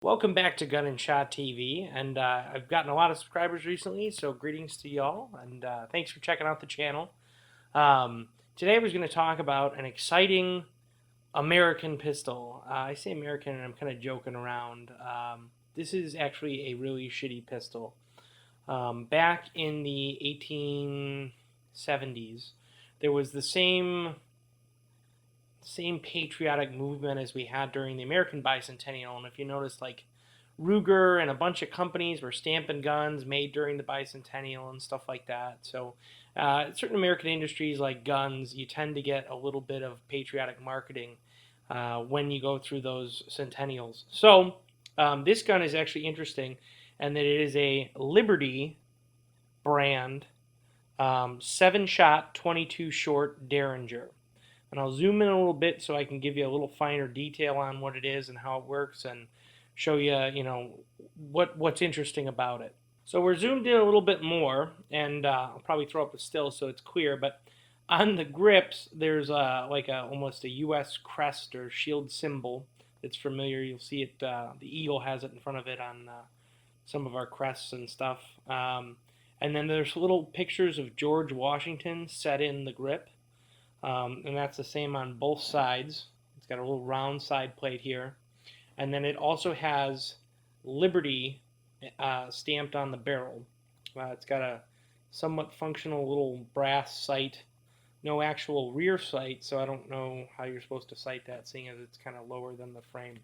Welcome back to Gun and Shot TV, and I've gotten a lot of subscribers recently, so greetings to y'all, and thanks for checking out the channel. Today I was going to talk about an exciting American pistol. I say American and I'm kind of joking around. This is actually a really shitty pistol. Back in the 1870s, there was the same patriotic movement as we had during the American Bicentennial. And if you notice, like Ruger and a bunch of companies were stamping guns made during the Bicentennial and stuff like that. So certain American industries like guns, you tend to get a little bit of patriotic marketing when you go through those centennials. So this gun is actually interesting, and that it is a Liberty brand 7-shot 22 short Derringer. And I'll zoom in a little bit so I can give you a little finer detail on what it is and how it works, and show you, what's interesting about it. So we're zoomed in a little bit more, and I'll probably throw up a still so it's clear. But on the grips, there's almost a U.S. crest or shield symbol that's familiar. You'll see it. The eagle has it in front of it on some of our crests and stuff. And then there's little pictures of George Washington set in the grip. And that's the same on both sides. It's got a little round side plate here. And then it also has Liberty stamped on the barrel. It's got a somewhat functional little brass sight. No actual rear sight, so I don't know how you're supposed to sight that, seeing as it's kind of lower than the frame.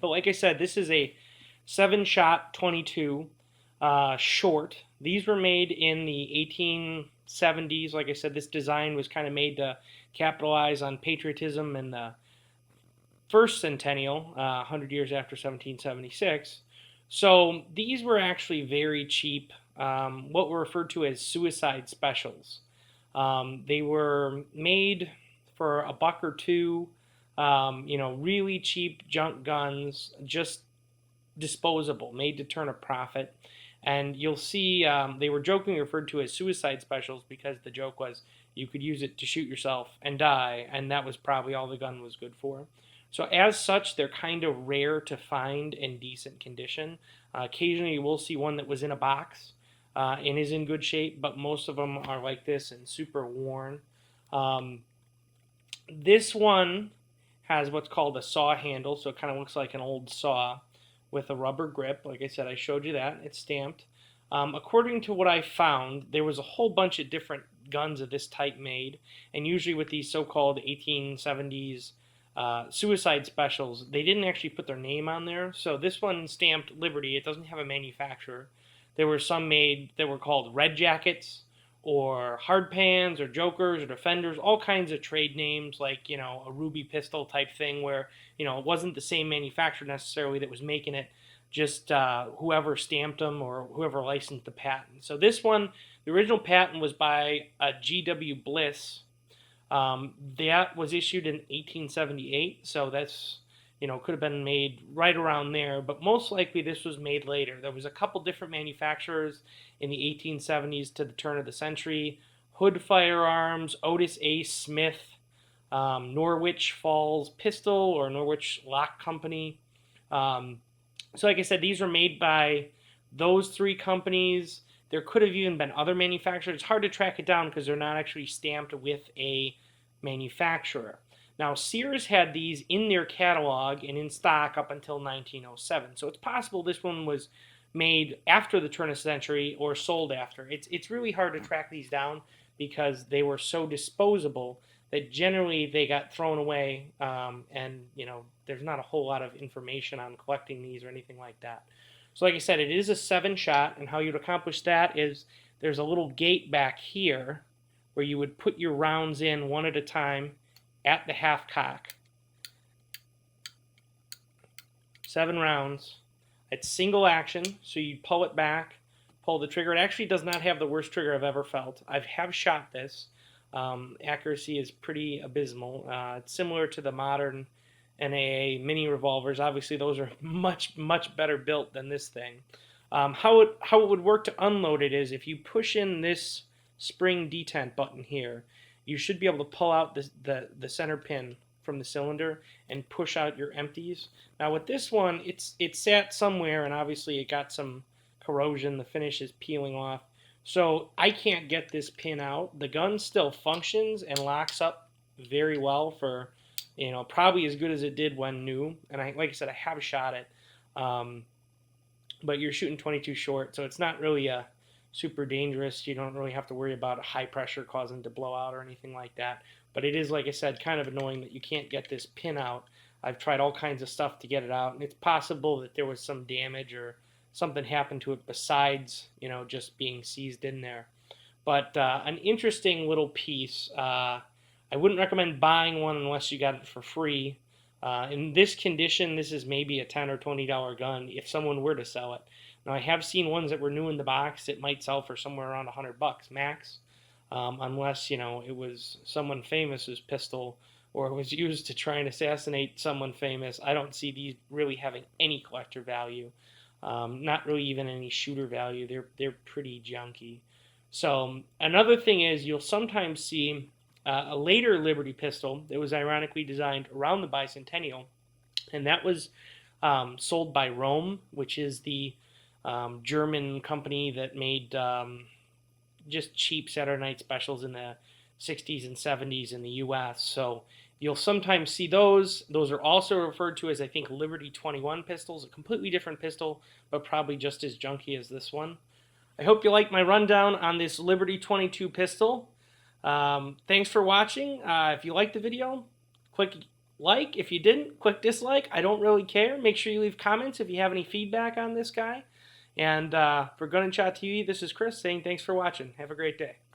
But like I said, this is a 7-shot 22 short. These were made in the 1870s. Like I said, this design was kind of made to capitalize on patriotism in the first centennial, 100 years after 1776. So these were actually very cheap, what were referred to as suicide specials. They were made for $1 or $2, really cheap junk guns, just disposable, made to turn a profit. And you'll see they were jokingly referred to as suicide specials because the joke was you could use it to shoot yourself and die, and that was probably all the gun was good for. So as such, they're kind of rare to find in decent condition. Occasionally you will see one that was in a box and is in good shape, but most of them are like this and super worn. This one has what's called a saw handle, so it kind of looks like an old saw with a rubber grip. Like I said, I showed you that. It's stamped. According to what I found, there was a whole bunch of different guns of this type made, and usually with these so-called 1870s suicide specials, they didn't actually put their name on there. So this one stamped Liberty. It doesn't have a manufacturer. There were some made that were called Red Jackets or Hard Pans or Jokers or Defenders, all kinds of trade names, like, a Ruby pistol type thing where, it wasn't the same manufacturer necessarily that was making it, just whoever stamped them or whoever licensed the patent. So this one, the original patent was by G.W. Bliss. That was issued in 1878, so that's, could have been made right around there, but most likely this was made later. There was a couple different manufacturers in the 1870s to the turn of the century. Hood Firearms, Otis Smith, Norwich Falls Pistol or Norwich Lock Company. So like I said, these were made by those three companies. There could have even been other manufacturers. It's hard to track it down because they're not actually stamped with a manufacturer. Now, Sears had these in their catalog and in stock up until 1907. So it's possible this one was made after the turn of the century or sold after. It's really hard to track these down because they were so disposable that generally they got thrown away, and there's not a whole lot of information on collecting these or anything like that. So like I said, it is a 7-shot, and how you'd accomplish that is there's a little gate back here where you would put your rounds in one at a time at the half cock. 7 rounds. It's single action, so you pull it back, pull the trigger. It actually does not have the worst trigger I've ever felt. I have shot this. Accuracy is pretty abysmal. It's similar to the modern NAA mini revolvers. Obviously, those are much, much better built than this thing. How it would work to unload it is if you push in this spring detent button here, you should be able to pull out the center pin from the cylinder and push out your empties. Now with this one, it sat somewhere, and obviously it got some corrosion. The finish is peeling off. So I can't get this pin out. The gun still functions and locks up very well for, probably as good as it did when new. And like I said, I have shot it. But you're shooting 22 short, so it's not really super dangerous. You don't really have to worry about a high pressure causing it to blow out or anything like that. But it is, like I said, kind of annoying that you can't get this pin out. I've tried all kinds of stuff to get it out, and it's possible that there was some damage or something happened to it besides, just being seized in there. But an interesting little piece. I wouldn't recommend buying one unless you got it for free. In this condition, this is maybe a $10 or $20 gun if someone were to sell it. Now, I have seen ones that were new in the box. It might sell for somewhere around $100 max, unless, it was someone famous's pistol or it was used to try and assassinate someone famous. I don't see these really having any collector value. Not really even any shooter value. They're pretty junky. So another thing is you'll sometimes see a later Liberty pistol that was ironically designed around the bicentennial, and that was sold by Rome, which is the German company that made just cheap Saturday night specials in the 60s and 70s in the U.S. So you'll sometimes see those. Those are also referred to as, I think, Liberty 21 pistols, a completely different pistol, but probably just as junky as this one. I hope you like my rundown on this Liberty 22 pistol. Thanks for watching. If you liked the video, click like. If you didn't, click dislike. I don't really care. Make sure you leave comments if you have any feedback on this guy. And for Gun&ShotTV, this is Chris saying thanks for watching. Have a great day.